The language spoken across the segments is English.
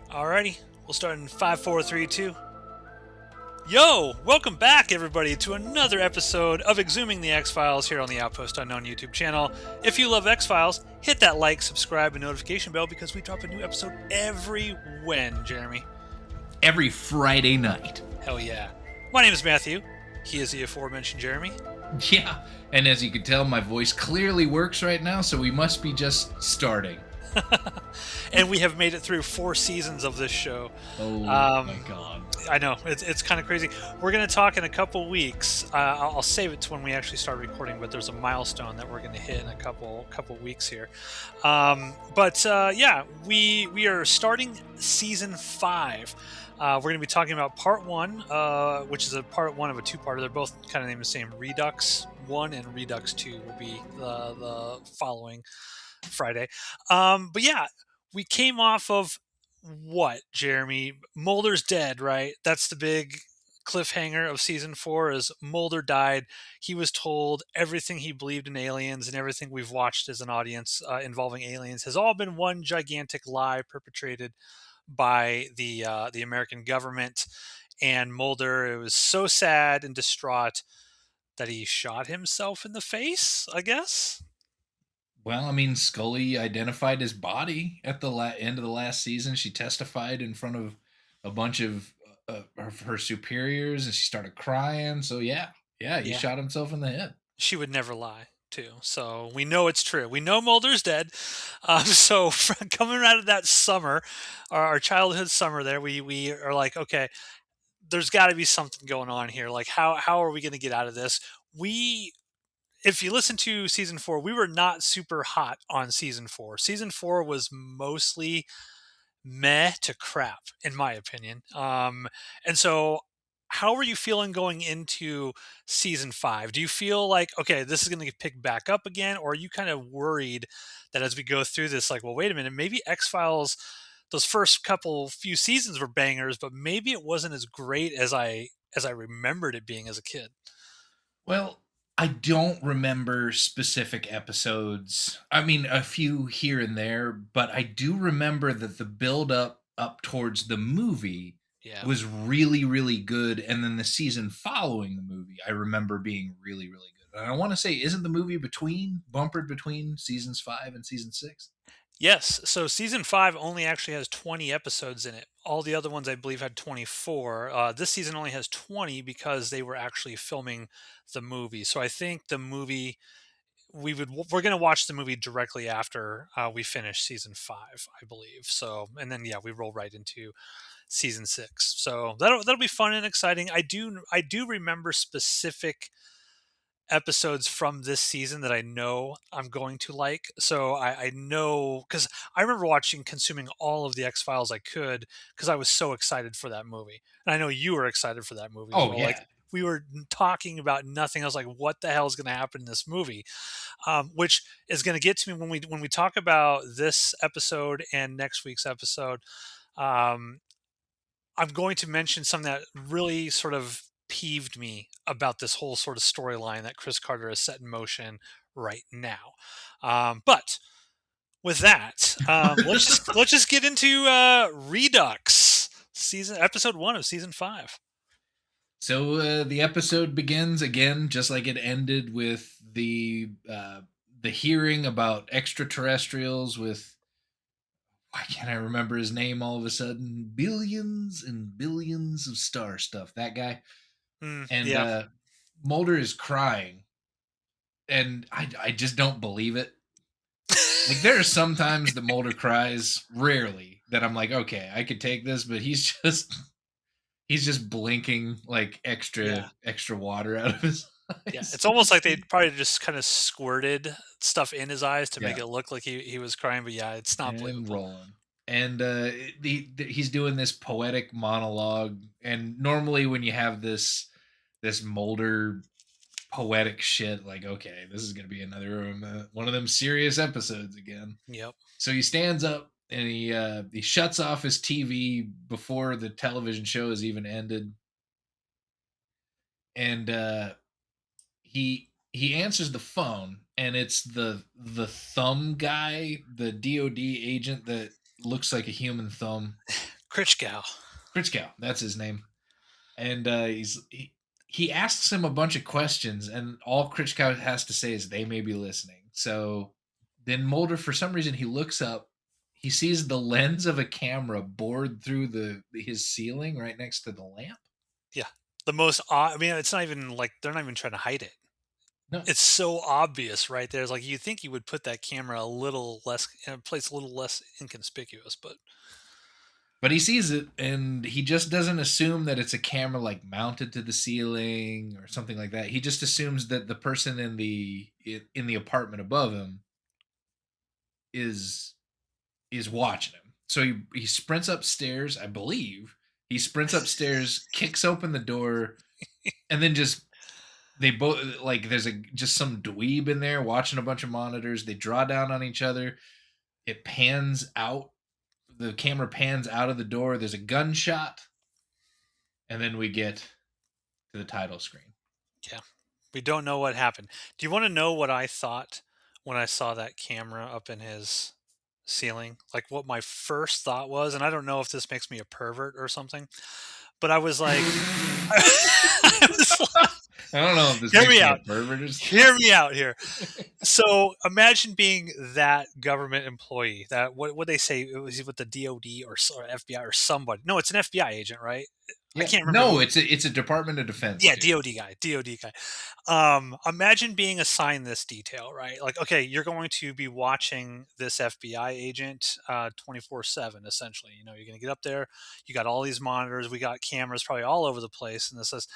Alrighty, we'll start in 5, 4, 3, 2. Yo! Welcome back, everybody, to another episode of eXhuming the X-Files here on the Outpost Unknown YouTube channel. If you love X-Files, hit that like, subscribe, and notification bell because we drop a new episode every when, Jeremy? Every Friday night. Hell yeah. My name is Matthew. He is the aforementioned Jeremy. Yeah, and as you can tell, my voice clearly works right now, so we must be just starting. And we have made it through 4 seasons of this show. Oh my god. I know, it's kind of crazy. We're going to talk in a couple weeks. I'll save it to when we actually start recording, but there's a milestone that we're going to hit in a couple weeks here. Yeah, we are starting season 5. We're going to be talking about part 1, which is a part 1 of a 2-parter. They're both kind of named the same. Redux 1 and Redux 2 will be the following Friday. But yeah, we came off of what, Jeremy? Mulder's dead, right? That's the big cliffhanger of season 4 is Mulder died. He was told everything he believed in aliens and everything we've watched as an audience involving aliens has all been one gigantic lie perpetrated by the American government. And Mulder, it was so sad and distraught that he shot himself in the face, I guess. Well, I mean, Scully identified his body at the end of the last season. She testified in front of a bunch of her superiors, and she started crying. So yeah, he shot himself in the head. She would never lie, too. So we know it's true. We know Mulder's dead. So coming out of that summer, our childhood summer there, we are like, okay, there's got to be something going on here. Like, how are we going to get out of this? If you listen to season 4, we were not super hot on season 4. Season 4 was mostly meh to crap, in my opinion. And so, how are you feeling going into season 5? Do you feel like, okay, this is going to get picked back up again? Or are you kind of worried that as we go through this, like, well, wait a minute, maybe X-Files, those first few seasons were bangers, but maybe it wasn't as great as I remembered it being as a kid. Well, I don't remember specific episodes. I mean, a few here and there, but I do remember that the build up towards the movie was really, really good. And then the season following the movie, I remember being really, really good. And I want to say, isn't the movie bumpered between seasons 5 and season 6? Yes. So season 5 only actually has 20 episodes in it. All the other ones, I believe, had 24. This season only has 20 because they were actually filming the movie. So I think the movie we're going to watch the movie directly after we finish season 5, I believe. So, and then we roll right into season 6. So that'll be fun and exciting. I do remember specific episodes from this season that I know I'm going to like. So I know, because I remember consuming all of the X-Files I could because I was so excited for that movie. And I know you were excited for that movie as Oh, well. yeah. Like, we were talking about nothing. I was like, what the hell is going to happen in this movie? Which is going to get to me when we talk about this episode and next week's episode. I'm going to mention something that really sort of peeved me about this whole sort of storyline that Chris Carter has set in motion right now. But with that, let's just get into Redux episode 1 of season 5. So the episode begins again, just like it ended, with the hearing about extraterrestrials with, why can't I remember his name all of a sudden? Billions and billions of star stuff. That guy. And Mulder is crying. And I just don't believe it. Like, there are sometimes that Mulder cries, rarely, that I'm like, okay, I could take this, but he's just blinking like extra water out of his eyes. Yeah, it's almost like they probably just kind of squirted stuff in his eyes to make it look like he was crying, but it's not believable. Rolling. And he's doing this poetic monologue, and normally when you have this Mulder poetic shit, like, okay, this is gonna be another one of them serious episodes again. Yep. So he stands up and he shuts off his TV before the television show has even ended, and he answers the phone, and it's the thumb guy, the DOD agent that looks like a human thumb. Critchcow. Critchcow, that's his name. And he asks him a bunch of questions, and all Critchcow has to say is they may be listening. So then Mulder, for some reason, he looks up. He sees the lens of a camera bored through the his ceiling right next to the lamp. Yeah. The most I mean, it's not even like they're not even trying to hide it. No, It's so obvious right there. It's like you think you would put that camera a little less in a place a little less inconspicuous, but but he sees it, and he just doesn't assume that it's a camera like mounted to the ceiling or something like that. He just assumes that the person in the apartment above him is is watching him. So he sprints upstairs, I believe. He sprints upstairs, kicks open the door, and then just they both like there's a just some dweeb in there watching a bunch of monitors. They draw down on each other. It pans out. The camera pans out of the door. There's a gunshot, and then we get to the title screen. yeah. We don't know what happened. Do you want to know what I thought when I saw that camera up in his ceiling? Like what my first thought was, and I don't know if this makes me a pervert or something, but I was like, I was like, I don't know if this hear makes me me a out. pervert or Hear me out here. So imagine being that government employee. That what they say it was with the DOD or FBI or somebody. No, it's an FBI agent, right? I Yeah, can't remember no, who. it's a Department of Defense Yeah, dude. DOD guy, DOD guy. Imagine being assigned this detail, right? Like, okay, you're going to be watching this FBI agent 24/7, essentially. You know, you're going to get up there. You got all these monitors. We got cameras probably all over the place. And this says,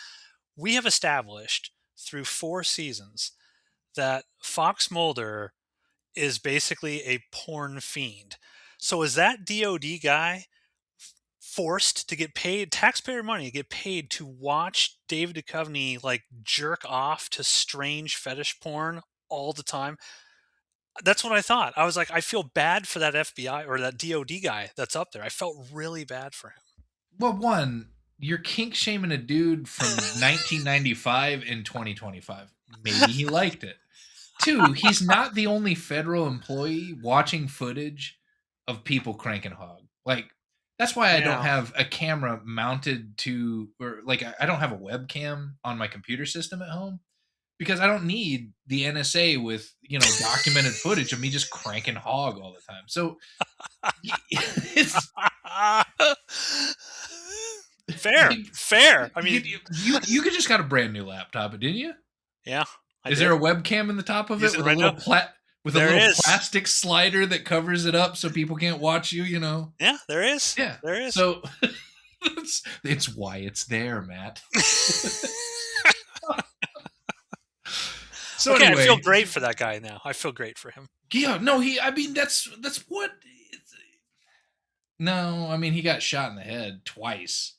we have established through 4 seasons that Fox Mulder is basically a porn fiend. So is that DOD guy forced to get paid taxpayer money to get paid to watch David Duchovny like jerk off to strange fetish porn all the time? That's what I thought. I was like, I feel bad for that FBI or that DOD guy that's up there. I felt really bad for Well, one, you're kink shaming a dude from 1995 in 2025. Maybe he liked it. Two, he's not the only federal employee watching footage of people cranking hog. Like, that's why I him. don't Yeah. have a camera mounted to, or like, I don't have a webcam on my computer system at home because I don't need the NSA with, documented footage of me just cranking hog all the time. So, it's, Fair, fair. I you, mean, you could just got a brand new laptop, didn't you? yeah, I Is there did. a webcam in the top of it Using with it a right little now. with a There little is. plastic slider that covers it up so people can't watch you? Yeah, there is. Yeah. There is. So it's why it's there, Matt. So Okay, I feel anyway, great for that guy now. I feel great for him. yeah, no, I mean, that's what. No, I mean, he got shot in the head twice,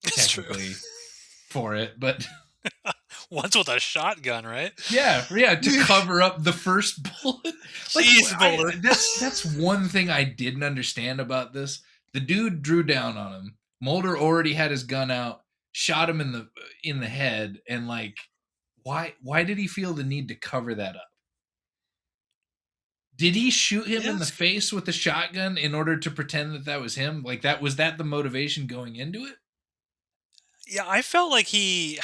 It's true. technically, for it, but Once with a shotgun, right? yeah, to cover up the first bullet. Like, Jeez, Boulder. that's one thing I didn't understand about this. The dude drew down on him. Mulder already had his gun out, shot him in the head, and like, why did he feel the need to cover that up? Did he shoot him in the Yes. face with the shotgun in order to pretend that that was him? Like, that was that the motivation going into it? Yeah, I felt like he.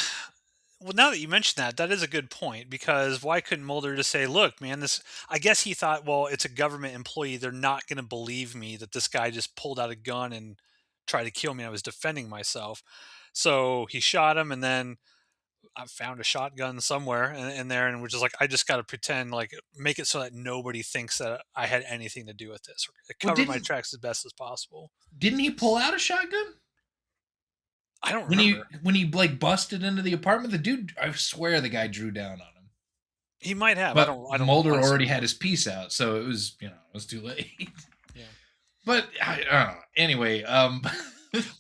Well, now that you mention that, that is a good point because why couldn't Mulder just say, "Look, man, this"? I guess he thought, well, it's a government employee; they're not going to believe me that this guy just pulled out a gun and tried to kill me. I was defending myself, so he shot him, and then I found a shotgun somewhere in there, and we're just like, I just got to pretend like make it so that nobody thinks that I had anything to do with this. Well, Cover my tracks as best as possible. didn't he pull out a shotgun? I don't When he remember. when he like busted into the apartment, the dude, I swear the guy drew down on him. He might have. I But don't. I don't. Mulder Honestly, already had his piece out, so it was it was too late. yeah. But I don't know. Anyway,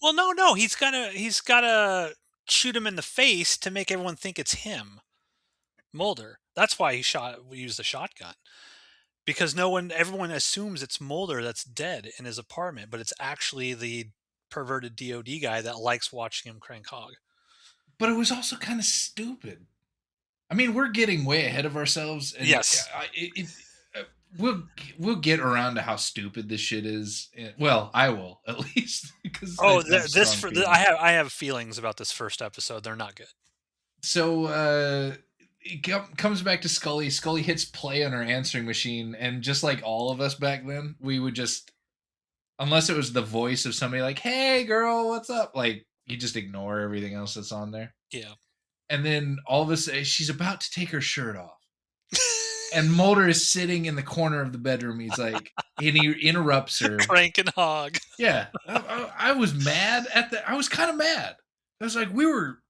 Well, no, no. He's gotta shoot him in the face to make everyone think it's him, Mulder. That's why we used the shotgun because everyone assumes it's Mulder that's dead in his apartment, but it's actually the perverted DOD guy that likes watching him crank hog. but it was also kind of stupid. I mean, we're getting way ahead of ourselves, and Yes. we'll we'll get around to how stupid this shit is. Well, I will at least because I Oh, have this strong for feelings. I have feelings about this first episode. They're not good. So it comes back to Scully. Scully hits play on her answering machine, and just like all of us back then, we would just, unless it was the voice of somebody like, "Hey, girl, what's up?" Like you just ignore everything else that's on there. Yeah. And then all of a sudden, she's about to take her shirt off, and Mulder is sitting in the corner of the bedroom. He's like, and he interrupts her. Crank and hog. Yeah, I was mad at that. I was kind of mad. I was like, we were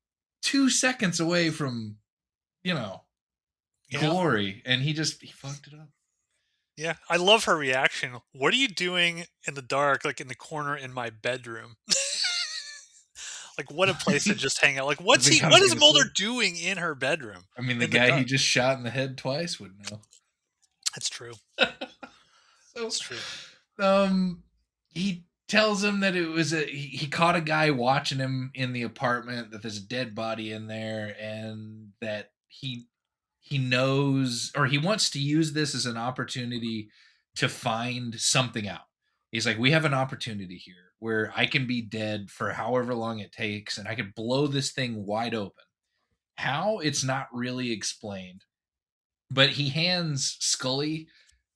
2 seconds away from, you know, Yeah. glory, and he fucked it up. Yeah. I love her reaction. What are you doing in the dark, like in the corner in my bedroom? Like what a place to just hang out. Like I think I what was is gonna say. Mulder doing in her bedroom I mean, the in the guy he dark? just shot in the head twice would know. That's true. So, It's true. he tells him that it was he caught a guy watching him in the apartment, that there's a dead body in there, and that he knows, or he wants to use this as an opportunity to find something out. He's like, we have an opportunity here where I can be dead for however long it takes, and I could blow this thing wide open. How? It's not really explained, but he hands Scully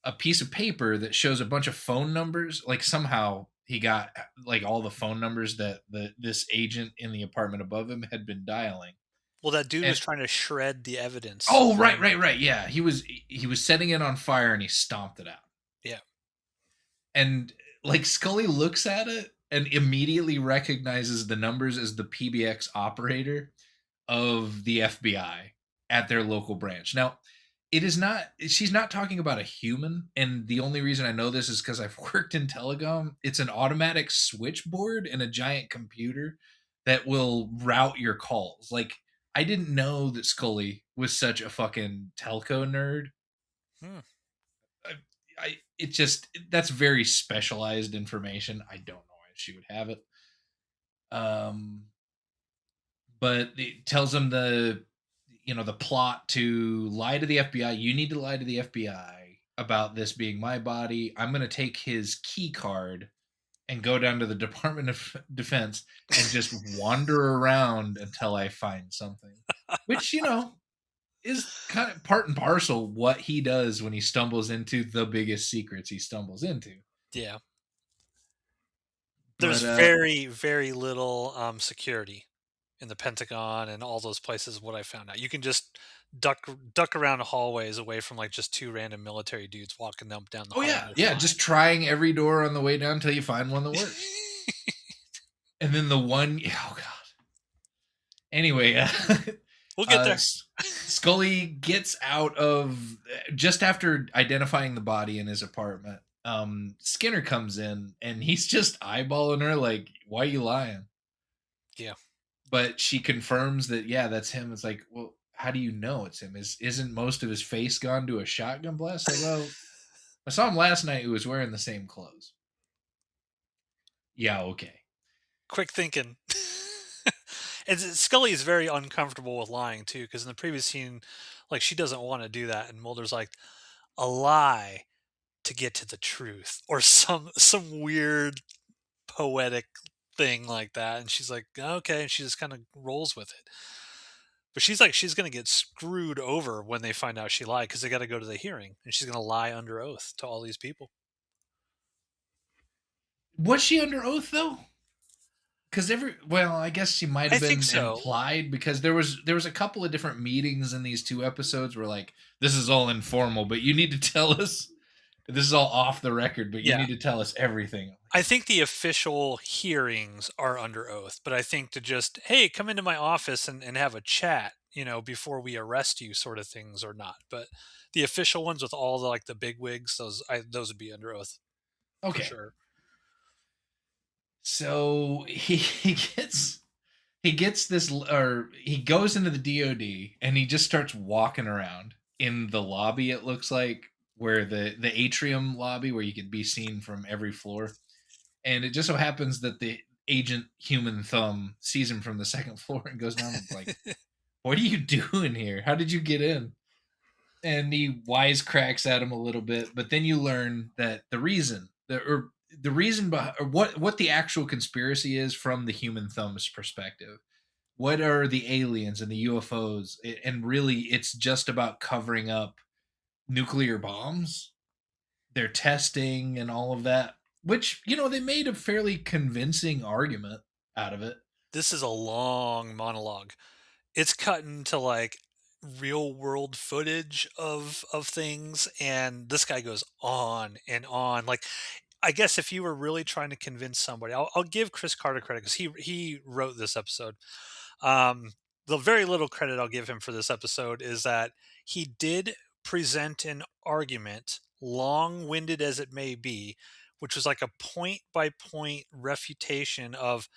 a piece of paper that shows a bunch of phone numbers. Like somehow he got like all the phone numbers that this agent in the apartment above him had been dialing. Well, that dude And was trying to shred the evidence oh, right, from. right, right. Yeah, he was setting it on fire and he stomped it out. Yeah. And like Scully looks at it and immediately recognizes the numbers as the PBX operator of the FBI at their local branch. Now, it is not, she's not talking about a human, and the only reason I know this is because I've worked in telecom. It's an automatic switchboard and a giant computer that will route your calls. Like, I didn't know that Scully was such a fucking telco nerd. Hmm. I, it just, that's very specialized information. I don't know why she would have it. Um, but it tells him the plot to lie to the FBI. You need to lie to the FBI about this being my body. I'm going to take his key card and go down to the Department of Defense and just wander around until I find something. Which, is kind of part and parcel what he does when he stumbles into the biggest secrets he stumbles into. Yeah. There's But very, very little security in the Pentagon and all those places. What I found out, you can just duck around hallways away from like just two random military dudes walking them down the oh hall, and yeah, you're yeah, fine. just trying every door on the way down until you find one that works. And then the one, oh god. Anyway, We'll get there. Scully gets out of, just after identifying the body in his apartment. Skinner comes in and he's just eyeballing her like, "Why are you lying?" Yeah. But she confirms that, yeah, that's him. It's like, well, how do you know it's him? Isn't most of his face gone to a shotgun blast? Like, well, I saw him last night. He was wearing the same clothes. Yeah, okay. Quick thinking. And Scully is very uncomfortable with lying too, because in the previous scene, like she doesn't want to do that, and Mulder's like, a lie to get to the truth, or some weird poetic thing like that, and she's like, okay, and she just kind of rolls with it. But she's like, she's gonna get screwed over when they find out she lied, because they got to go to the hearing, and she's gonna lie under oath to all these people. Was she under oath though? Because I guess she might I have think been so. implied, because there was a couple of different meetings in these two episodes where like, this is all informal, but you need to tell us, this is all off the record, but you Yeah. need to tell us everything. I think the official hearings are under oath, but I think to just, hey, come into my office and have a chat, before we arrest you, sort of things, or not. But the official ones with all the like the big wigs, those would be under oath for Okay, sure. so he gets this, or he goes into the DOD and he just starts walking around in the lobby. It looks like, where the atrium lobby where you could be seen from every floor. And it just so happens that the agent Human Thumb sees him from the second floor and goes down and like, "What are you doing here? How did you get in?" and he wisecracks at him a little bit, but then you learn that the reason behind, or what the actual conspiracy is from the human thumb's perspective. What are the aliens and the UFOs? And really, it's just about covering up nuclear bombs. They're testing and all of that, which they made a fairly convincing argument out of it. This is a long monologue. It's cut into like real world footage of things, and this guy goes on and on. Like, I guess if you were really trying to convince somebody, I'll give Chris Carter credit because he wrote this episode. Um, the very little credit I'll give him for this episode is that he did present an argument, long winded as it may be, which was like a point by point refutation of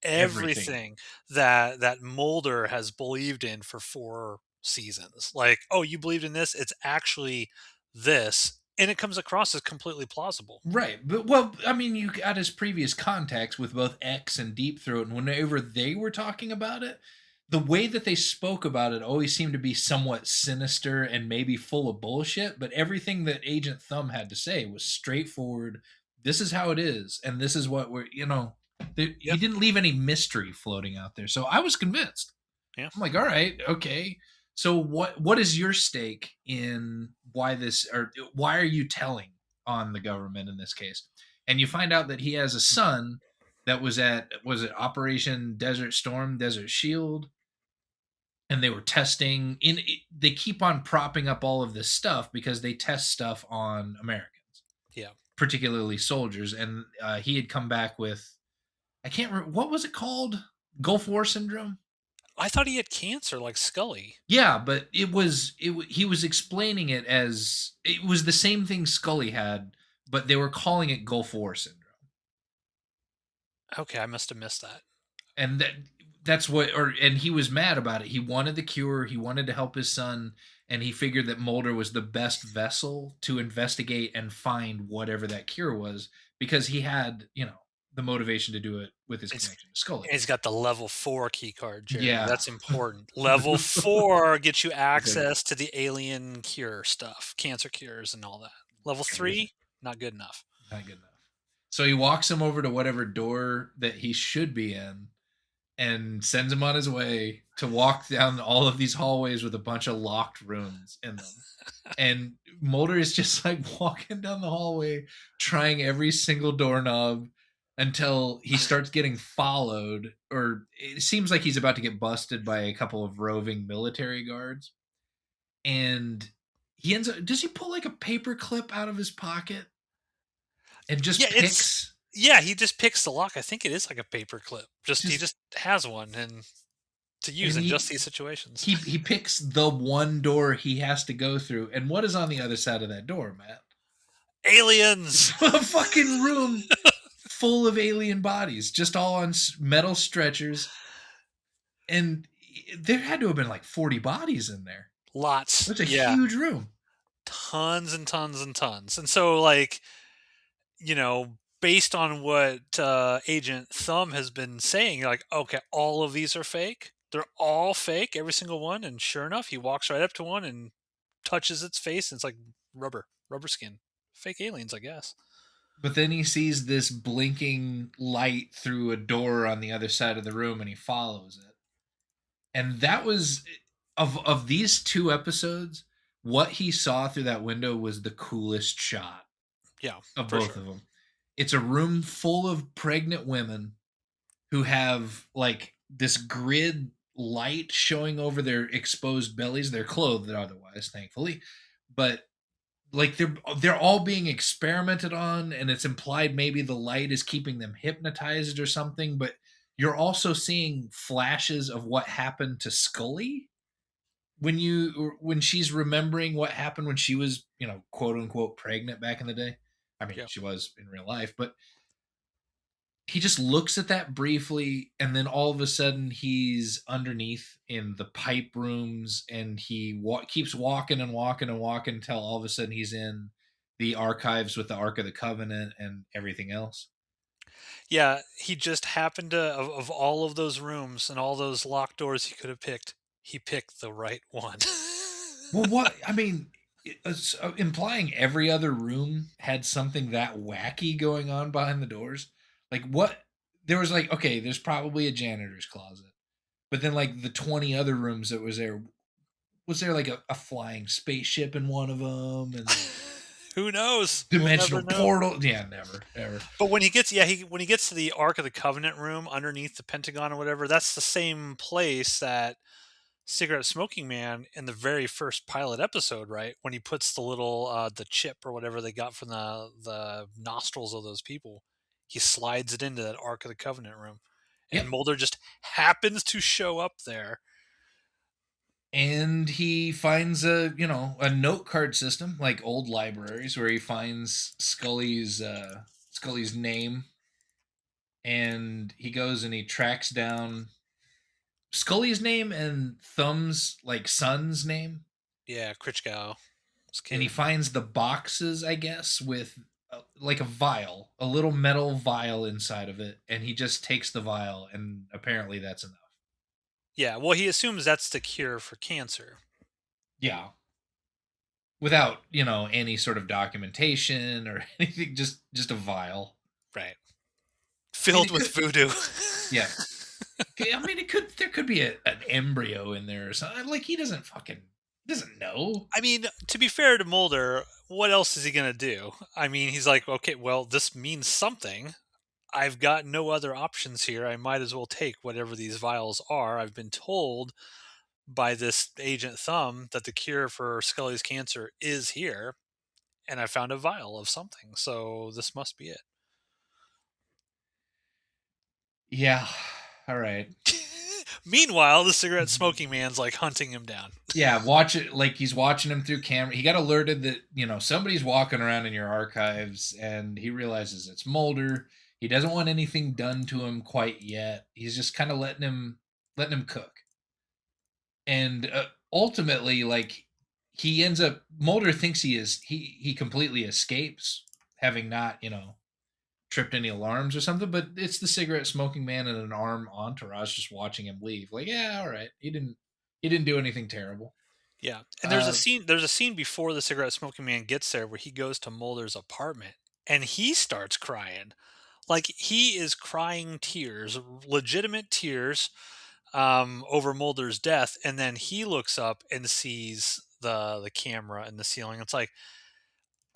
Everything. everything that Mulder has believed in for 4 seasons. Like, "Oh, you believed in this? It's actually this." And it comes across as completely plausible. Right. But well, I mean, you got his previous contacts with both X and Deep Throat, and whenever they were talking about it, the way that they spoke about it always seemed to be somewhat sinister and maybe full of bullshit. But everything that Agent Thumb had to say was straightforward. This is how it is, and this is what he Yeah, didn't leave any mystery floating out there. So I was convinced. yeah. I'm like, all right, okay. So what is your stake in why this, or why are you telling on the government in this case? And you find out that he has a son that was it Operation Desert Storm, Desert Shield, and they were testing they keep on propping up all of this stuff because they test stuff on Americans, Yeah. particularly soldiers, and he had come back with, I can't remember what was it called, Gulf War syndrome. I thought he had cancer like Scully. Yeah, but he was explaining it as it was the same thing Scully had, but they were calling it Gulf War syndrome. Okay, I must have missed that. And that's what, or and he was mad about it. He wanted the cure, he wanted to help his son, and he figured that Mulder was the best vessel to investigate and find whatever that cure was because he had, the motivation to do it with his It's connection to Scully. he's got the level 4 key card, Jerry. Yeah. That's important. Level 4 gets you Okay. access to the alien cure stuff, cancer cures and all that. Level Terrific. 3, not good enough. Not good enough. So he walks him over to whatever door that he should be in and sends him on his way to walk down all of these hallways with a bunch of locked rooms in them. And Mulder is just like walking down the hallway, trying every single doorknob until he starts getting followed, or it seems like he's about to get busted by a couple of roving military guards. And he ends up, does he pull like a paper clip out of his pocket and Yeah, just it's picks yeah, he just picks the lock. I think it is like a paper clip. Just he just just has one and to use and in just these situations. he picks the one door he has to go through. And what is on the other side of that door, Matt? Aliens. A fucking room full of alien bodies, just all on metal stretchers. And there had to have been like 40 bodies in there. Lots. It's a Yeah. huge room. Tons and tons and tons. And so like, based on what Agent Thumb has been saying, you're like, okay, all of these are fake. They're all fake, every single one. And sure enough, he walks right up to one and touches its face, and it's like rubber skin. Fake aliens, I guess. But then he sees this blinking light through a door on the other side of the room and he follows it. And that was, of these two episodes, what he saw through that window was the coolest shot Yeah, of for both sure. of them. It's a room full of pregnant women who have like this grid light showing over their exposed bellies. They're clothed otherwise, thankfully, but like they're all being experimented on, and it's implied maybe the light is keeping them hypnotized or something. But you're also seeing flashes of what happened to Scully when she's remembering what happened when she was, quote unquote pregnant back in the day. I mean, Yeah. she was in real life, but he just looks at that briefly, and then all of a sudden he's underneath in the pipe rooms, and he keeps walking and walking and walking until all of a sudden he's in the archives with the Ark of the Covenant and everything else. Yeah, he just happened to, of all of those rooms and all those locked doors he could have picked, he picked the right one. Well, what I mean, it's, implying every other room had something that wacky going on behind the doors. Like what? There was like, okay, there's probably a janitor's closet, but then like the 20 other rooms that was there like a flying spaceship in one of them and Who knows? We'll never dimensional know. portal? Yeah, never, ever. But when he gets, yeah, when he gets to the Ark of the Covenant room underneath the Pentagon or whatever, that's the same place that Cigarette Smoking Man in the very first pilot episode, right? When he puts the little the chip or whatever they got from the nostrils of those people, he slides it into that Ark of the Covenant room, and Yep. Mulder just happens to show up there. And he finds a note card system like old libraries where he finds Scully's name, and he goes and he tracks down Scully's name and Thumb's like son's name, Yeah, Critchgow's and he kid. finds the boxes, I guess, with like a vial, a little metal vial inside of it, and he just takes the vial, and apparently that's enough. Yeah, well, he assumes that's the cure for cancer, Yeah, without any sort of documentation or anything, just a vial. right? I mean, Filled it with could, voodoo. yeah. I mean, there could be an embryo in there or something. Like doesn't know. I mean, to be fair to Mulder, what else is he going to do? I mean, he's like, okay, well, this means something. I've got no other options here. I might as well take whatever these vials are. I've been told by this Agent Thumb that the cure for Scully's cancer is here, and I found a vial of something. So this must be it. Yeah. All right. Meanwhile, the cigarette smoking man's like hunting him down. Yeah, watch it like he's watching him through camera. He got alerted that, somebody's walking around in your archives, and he realizes it's Mulder. He doesn't want anything done to him quite yet. He's just kind of letting him cook. And ultimately, like, he ends up Mulder thinks he completely escapes, having not, tripped any alarms or something, but it's the cigarette smoking man and an armed entourage just watching him leave. Like, yeah, all right. He didn't do anything terrible. Yeah, and there's a Uh scene. There's a scene before the cigarette smoking man gets there where he goes to Mulder's apartment and he starts crying. Like he is crying tears, legitimate tears, over Mulder's death, and then he looks up and sees the camera in the ceiling. It's like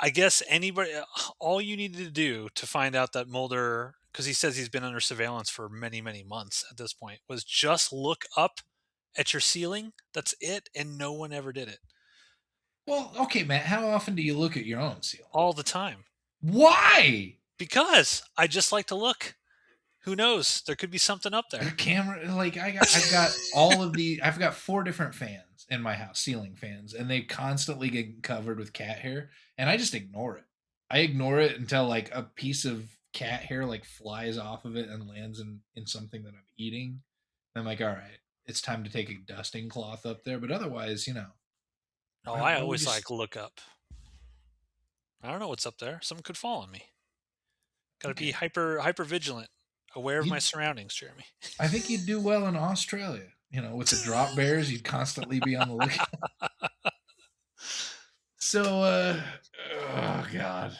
I guess anybody, all you needed to do to find out that Mulder, because he says he's been under surveillance for many many months at this point, was just look up at your ceiling. That's it, and no one ever did it. well, okay, Matt, how often do you look at your own ceiling? All the time. Why? Because I just like to look. Who knows? There could be something up The there. camera, like, I've got four different fans in my house, ceiling fans, and they constantly get covered with cat hair, and I just ignore it. I ignore it until like a piece of cat hair like flies off of it and lands in something that I'm eating. And I'm like, all right, it's time to take a dusting cloth up there. But otherwise, Oh, I why would always you? like look up. I don't know what's up there. Something could fall on me. Got to be Okay, hyper vigilant, aware of my you. surroundings, Jeremy. I think you'd do well in Australia. With the drop bears, you'd constantly be on the lookout. So, oh god,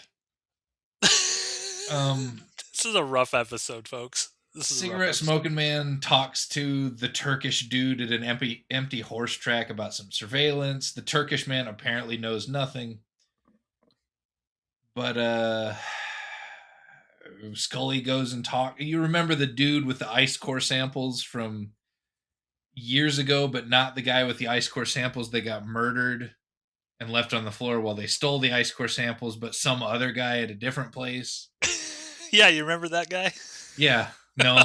um, This is a rough episode, folks. This is a rough cigarette episode. smoking man talks to the Turkish dude at an empty horse track about some surveillance. The Turkish man apparently knows nothing, but Scully goes and talk. You remember the dude with the ice core samples from years ago, but not the guy with the ice core samples that got murdered and left on the floor while they stole the ice core samples, but some other guy at a different place. Yeah, you remember that guy? Yeah, no,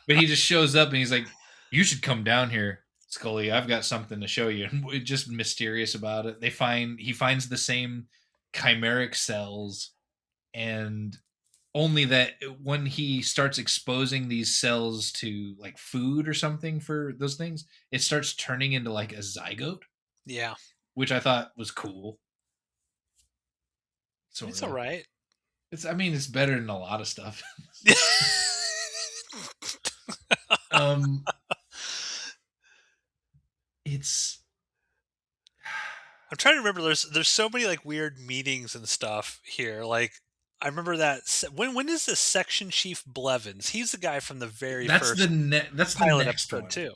but he just shows up and he's like, "You should come down here, Scully. I've got something to show you." And we're just mysterious about it. He finds the same chimeric cells, and only that when he starts exposing these cells to like food or something for those things, it starts turning into like a zygote, Yeah, which I thought was cool. Sort it's all of. right. It's better than a lot of stuff. um, it's I'm trying to remember. There's so many like weird meetings and stuff here. Like I remember that when is this section chief Blevins? He's the guy from the very first That's the pilot next episode one. too.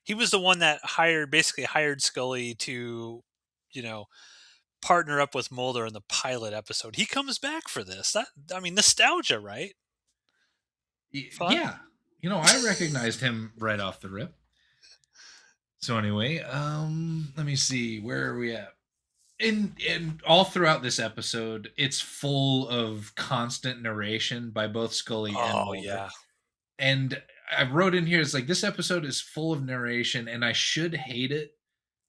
He was the one that basically hired Scully to, you know, partner up with Mulder in the pilot episode. He comes back for this. That I mean, nostalgia, right? Fun. Yeah, I recognized him right off the rip. So anyway, let me see, where are we at? And all throughout this episode, it's full of constant narration by both Scully and Oh Mulder. yeah. And I wrote in here, it's like this episode is full of narration, and I should hate it,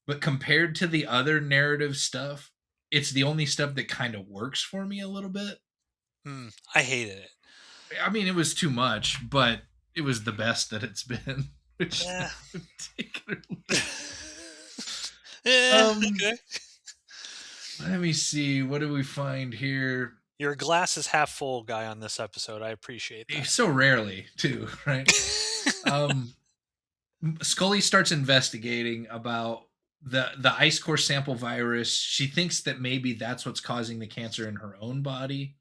but compared to the other narrative stuff, it's the only stuff that kind of works for me a little bit. I hated it. I mean, it was too much, but it was the best that it's been. Which Yeah. take it or leave it. Yeah. Um, Okay. let me see. What do we find here? You're a glass is half full guy on this episode. I appreciate that. So rarely, too, right? Um, Scully starts investigating about the ice core sample virus. She thinks that maybe that's what's causing the cancer in her own body.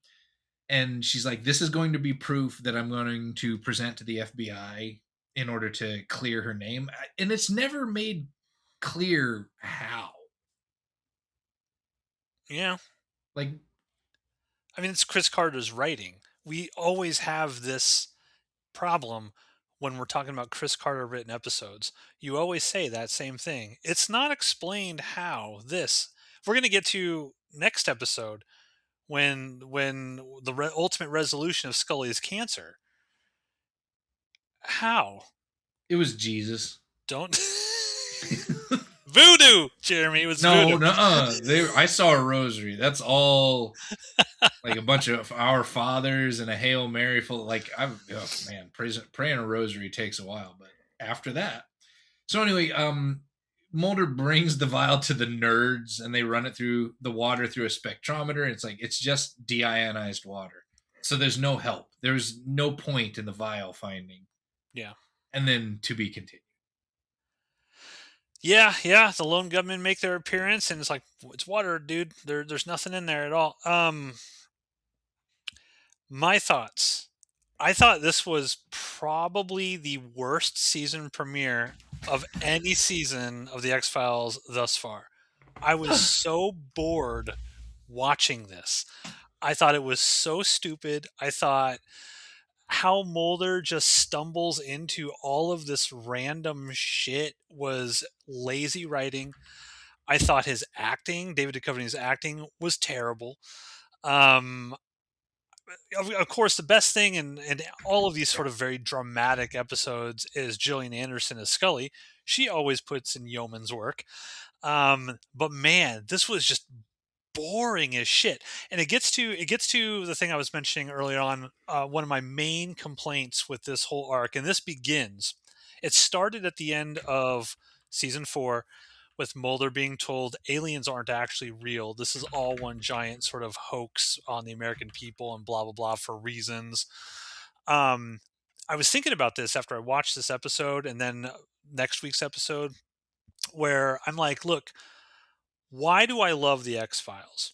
And she's like, this is going to be proof that I'm going to present to the FBI in order to clear her name. And it's never made clear how. Yeah. Like, I mean, it's Chris Carter's writing. We always have this problem when we're talking about Chris Carter written episodes. You always say that same thing. It's not explained how this. We're going to get to next episode when the ultimate resolution of Scully's cancer. How? it was Jesus. Don't voodoo, Jeremy. It was No, voodoo. no, I saw a rosary. That's all. Like a bunch of Our Fathers and a Hail Mary full. Like oh man, praying a rosary takes a while, but after that. So anyway, Mulder brings the vial to the nerds, and they run it through the water through a spectrometer. And it's like it's just deionized water, so there's no help. There's no point in the vial finding. Yeah. And then to be continued. Yeah, yeah. The lone gunmen make their appearance, and it's like it's water, dude. There's nothing in there at all. My thoughts. I thought this was probably the worst season premiere of any season of the X Files thus far. I was so bored watching this. I thought it was so stupid. I thought how Mulder just stumbles into all of this random shit was lazy writing. I thought his acting, David Duchovny's acting, was terrible. Um, of course, the best thing in all of these sort of very dramatic episodes is Gillian Anderson as Scully. She always puts in yeoman's work. But man, this was just boring as shit. And it gets to the thing I was mentioning earlier on. One of my main complaints with this whole arc, and this begins. It started at the end of season 4 with Mulder being told aliens aren't actually real. This is all one giant sort of hoax on the American people and blah blah blah for reasons. Um, I was thinking about this after I watched this episode and then next week's episode, where I'm like, look, why do I love the X Files?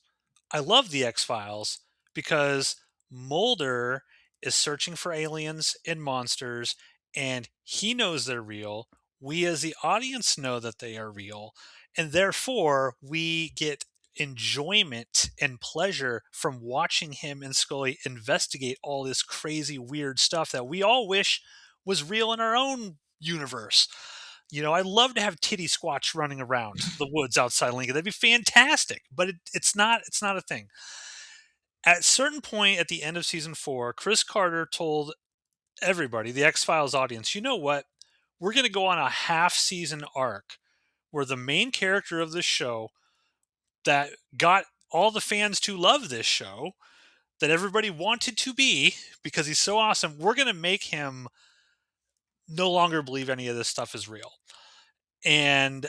I love the X Files because Mulder is searching for aliens and monsters, and he knows they're real. We, as the audience, know that they are real, and therefore we get enjoyment and pleasure from watching him and Scully investigate all this crazy, weird stuff that we all wish was real in our own universe. I'd love to have Titty Squatch running around the woods outside Lincoln. That'd be fantastic. But it's not. It's not a thing. At a certain point at the end of season 4, Chris Carter told everybody, the X Files audience, you know what? We're going to go on a half season arc where the main character of this show that got all the fans to love this show, that everybody wanted to be because he's so awesome, we're going to make him no longer believe any of this stuff is real. And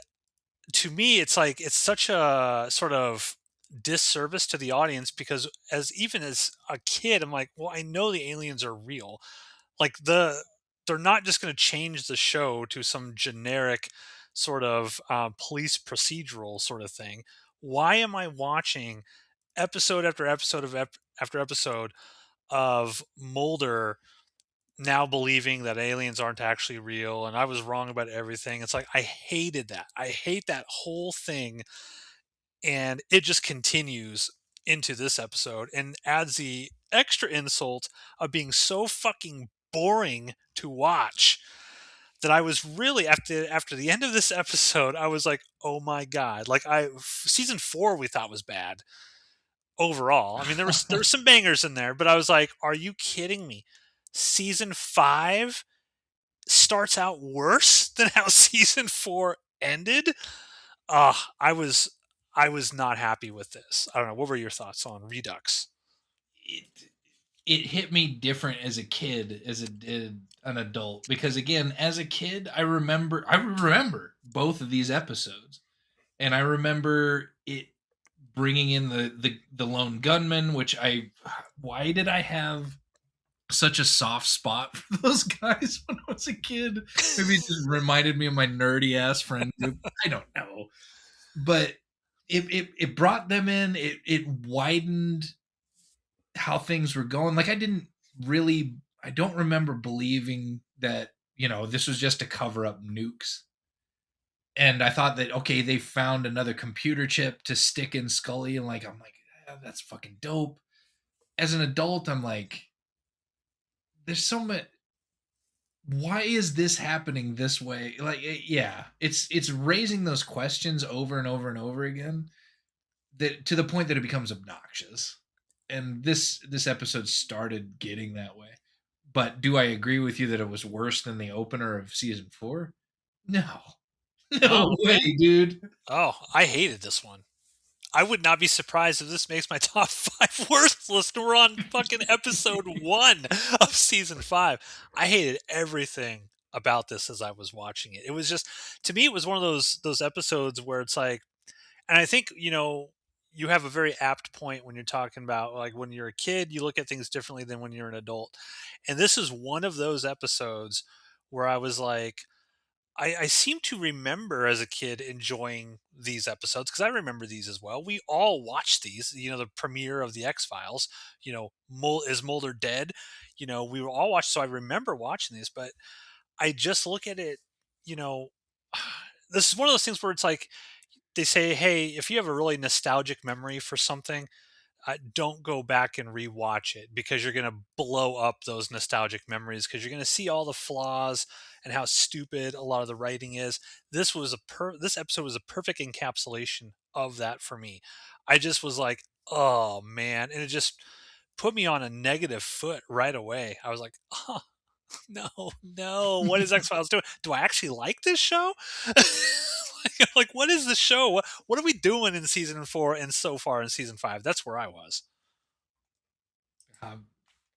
to me, it's like it's such a sort of disservice to the audience because even as a kid, I'm like, well, I know the aliens are real. Like they're not just going to change the show to some generic sort of police procedural sort of thing. why am I watching episode after episode after episode of Mulder now believing that aliens aren't actually real and I was wrong about everything. It's like I hated that. I hate that whole thing, and it just continues into this episode and adds the extra insult of being so fucking boring to watch that I was really after the end of this episode, I was like, "Oh my god!" Like season 4 we thought was bad overall. I mean, there was some bangers in there, but I was like, "Are you kidding me?" Season 5 starts out worse than how season 4 ended. I was not happy with this. I don't know. What were your thoughts on Redux? it it hit me different as a kid as it did an adult, because again, as a kid, I remember both of these episodes, and I remember it bringing in the lone gunman, which I why did I have such a soft spot for those guys when I was a kid? Maybe it just reminded me of my nerdy ass friend group. I don't know, but it brought them in. It widened how things were going. Like I don't remember believing that, this was just to cover up nukes. And I thought that, okay, they found another computer chip to stick in Scully, and I'm like, "Yeah, that's fucking dope." As an adult, I'm like, there's so much. Why is this happening this way? Yeah, it's raising those questions over and over and over again, that to the point that it becomes obnoxious. And this episode started getting that way. But do I agree with you that it was worse than the opener of season 4? No. Oh, No way, okay. dude. Oh, I hated this one. I would not be surprised if this makes my top 5 worst list. We're on fucking episode 1 of season 5. I hated everything about this as I was watching it. It was just, to me, it was one of those episodes where it's like, and I think, you have a very apt point when you're talking about, like, when you're a kid, you look at things differently than when you're an adult. And this is one of those episodes where I was like, I seem to remember as a kid enjoying these episodes because I remember these as well. We all watched these, the premiere of the X Files. Is Mulder dead? We were all watched, so I remember watching these. But I just look at it, you know, this is one of those things where it's like they say, hey, if you have a really nostalgic memory for something, don't go back and rewatch it because you're going to blow up those nostalgic memories because you're going to see all the flaws and how stupid a lot of the writing is. This episode was a perfect encapsulation of that for me. I just was like, oh man, and it just put me on a negative foot right away. I was like, oh no, no, what is X Files doing? Do I actually like this show? Like, what is the show? What are we doing in season 4 and so far in season 5? That's where I was. I'm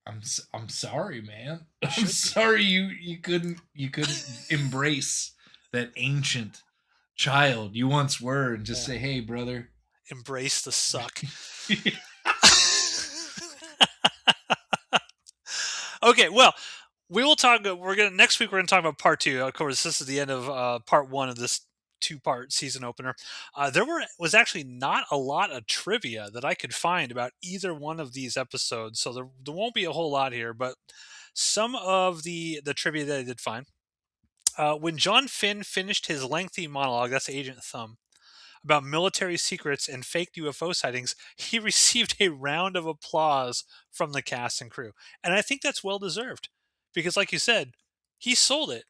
I'm sorry, man. You I'm should be. sorry you couldn't embrace that ancient child you once were and just Yeah. say, "Hey, brother." Embrace the suck. Okay, well, we will talk. We're gonna next week. We're gonna talk about part 2. Of course, this is the end of part 1 of this 2-part season opener. Was actually not a lot of trivia that I could find about either one of these episodes, so there won't be a whole lot here. But some of the trivia that I did find. When John Finn finished his lengthy monologue, that's Agent Thumb, about military secrets and fake UFO sightings, he received a round of applause from the cast and crew. And I think that's well deserved because, like you said, he sold it.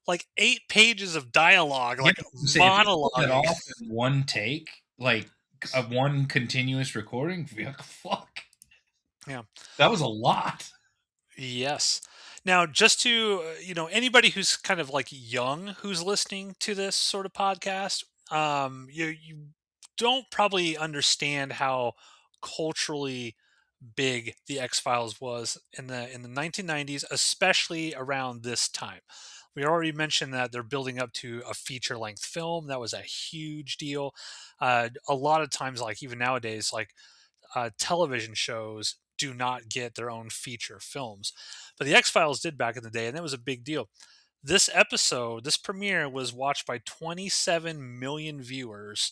Like 8 pages of dialogue, Yeah, like say if he pulled that monologuing. off in one take, like a one continuous recording, fuck, Yeah. that was a lot. Yes. Now, just to, anybody who's kind of like young who's listening to this sort of podcast, you don't probably understand how culturally big the X Files was in the 1990s, especially around this time. We already mentioned that they're building up to a feature length film. That was a huge deal. A lot of times, like even nowadays, like television shows do not get their own feature films. But the X Files did back in the day, and that was a big deal. This premiere was watched by 27 million viewers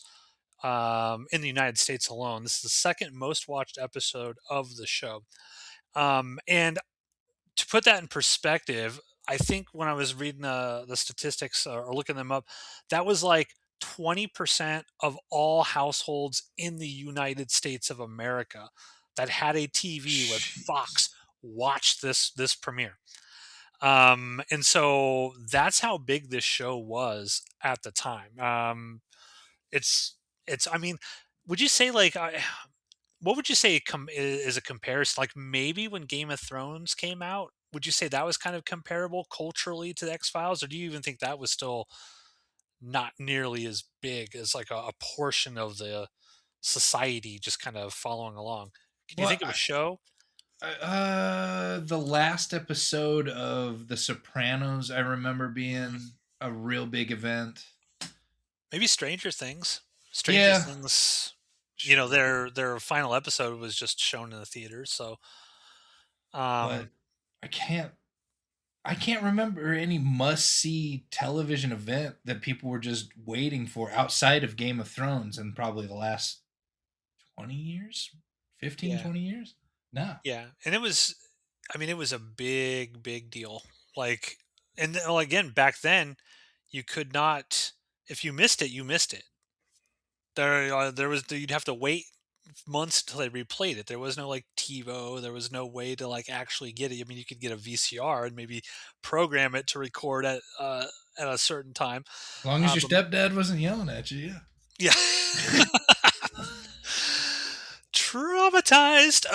in the United States alone. This is the second most watched episode of the show. And to put that in perspective, I think when I was reading the statistics or looking them up, that was like 20% of all households in the United States of America that had a TV with Jeez. Fox watched this premiere. And so that's how big this show was at the time. It's it's. I mean, would you say like what would you say is a comparison? Like maybe when Game of Thrones came out, would you say that was kind of comparable culturally to the X Files, or do you even think that was still not nearly as big as like a portion of the society just kind of following along? Can you Well, think of a show? the last episode of The Sopranos, I remember Mm, being a real big event. maybe Stranger Things. Stranger Yeah, Things. You know, sure. their final episode was just shown in the theaters. So, But um, I can't I can't remember any must-see television event that people were just waiting for outside of Game of Thrones in probably the last 20 years, 15, yeah, 20 years. No. yeah, and it was. I mean, it was a big deal. Like, and well, again, back then, you could not. If you missed it, you missed it. There was you'd have to wait months until they replayed it. There was no like TiVo. There was no way to like actually get it. I mean, you could get a VCR and maybe program it to record at a certain time. As long as your But stepdad wasn't yelling at you, yeah. yeah. Traumatized.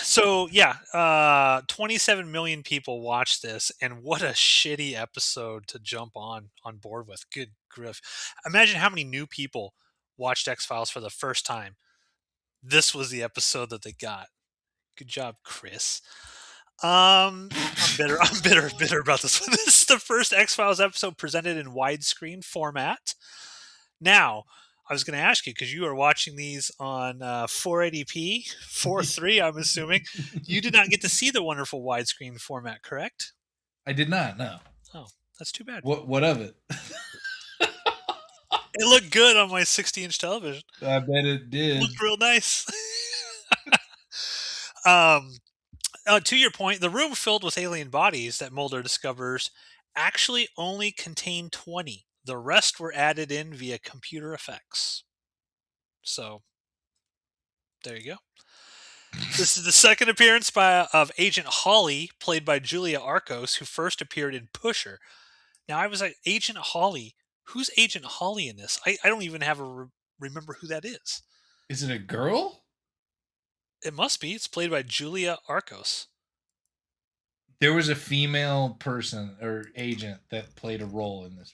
So yeah, 27 million people watched this, and what a shitty episode to jump on board with. Good griff. Imagine how many new people watched X Files for the first time. This was the episode that they got. Good job, Chris. I'm bitter. I'm bitter about this one. This is the first X Files episode presented in widescreen format. Now, I was going to ask you because you are watching these on 480p, 4.3. I'm assuming you did not get to see the wonderful widescreen format, correct? I did not know. Oh, that's too bad. What of it? It looked good on my 60-inch television. I bet it It did. looked real nice. um, to your point, the room filled with alien bodies that Mulder discovers actually only contained 20. The rest were added in via computer effects. So there you go. This is the second appearance of Agent Holly, played by Julia Arcos, who first appeared in Pusher. Now, I was like, Agent Holly? Who's Agent Holly in this? I don't even have remember who that is. Is it a girl? It must be. It's played by Julia Arcos. There was a female person or agent that played a role in this.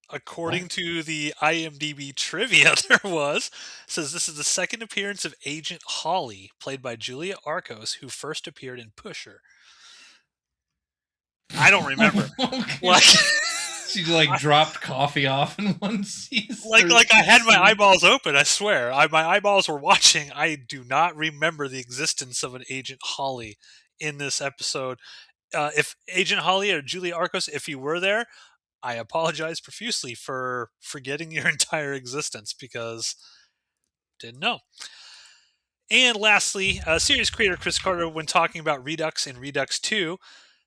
According What? to the IMDb trivia, there was. It says this is the second appearance of Agent Holly, played by Julia Arcos, who first appeared in Pusher. I don't remember. Okay. Like, She like dropped coffee off in one season. like I had my eyeballs open. I swear, my eyeballs were watching. I do not remember the existence of an Agent Holly in this episode. If Agent Holly or Julia Arcos, if you were there, I apologize profusely for forgetting your entire existence because didn't know. And lastly, series creator Chris Carter, when talking about Redux and Redux 2,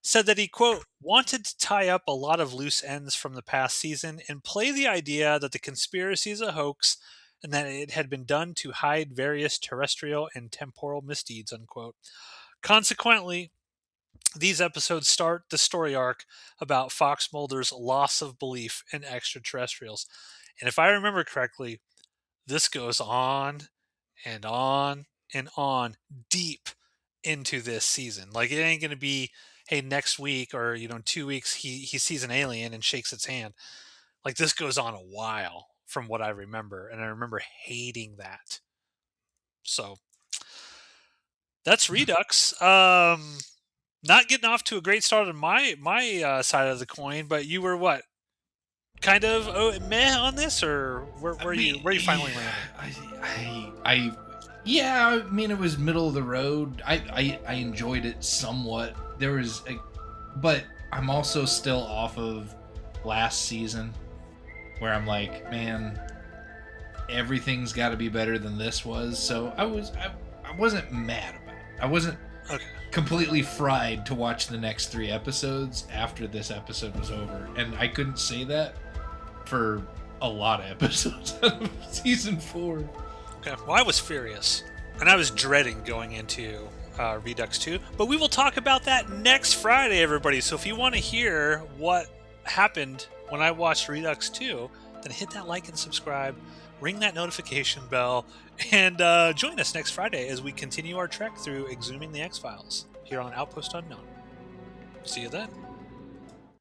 said that he, quote, wanted to tie up a lot of loose ends from the past season and play the idea that the conspiracy is a hoax and that it had been done to hide various terrestrial and temporal misdeeds, unquote. Consequently, these episodes start the story arc about Fox Mulder's loss of belief in extraterrestrials. And if I remember correctly, this goes on and on and on deep into this season. Like it ain't going to be, hey, next week or 2 weeks he sees an alien and shakes its hand. Like this goes on a while from what I remember, and I remember hating that. So that's Redux. Not getting off to a great start on my side of the coin, but you were what? Kind of meh on this, or I where mean, you finally landing? yeah. I mean, it was middle of the road. I enjoyed it somewhat. But I'm also still off of last season, where I'm like, man, everything's got to be better than this was. So I wasn't mad about it. I wasn't Okay. completely fried to watch the next 3 episodes after this episode was over, and I couldn't say that for a lot of episodes of season 4. Okay. Well, I was furious, and I was dreading going into Redux 2. But we will talk about that next Friday, everybody. So if you want to hear what happened when I watched Redux 2, then hit that like and subscribe, ring that notification bell, and join us next Friday as we continue our trek through Exhuming the X-Files here on Outpost Unknown. See you then.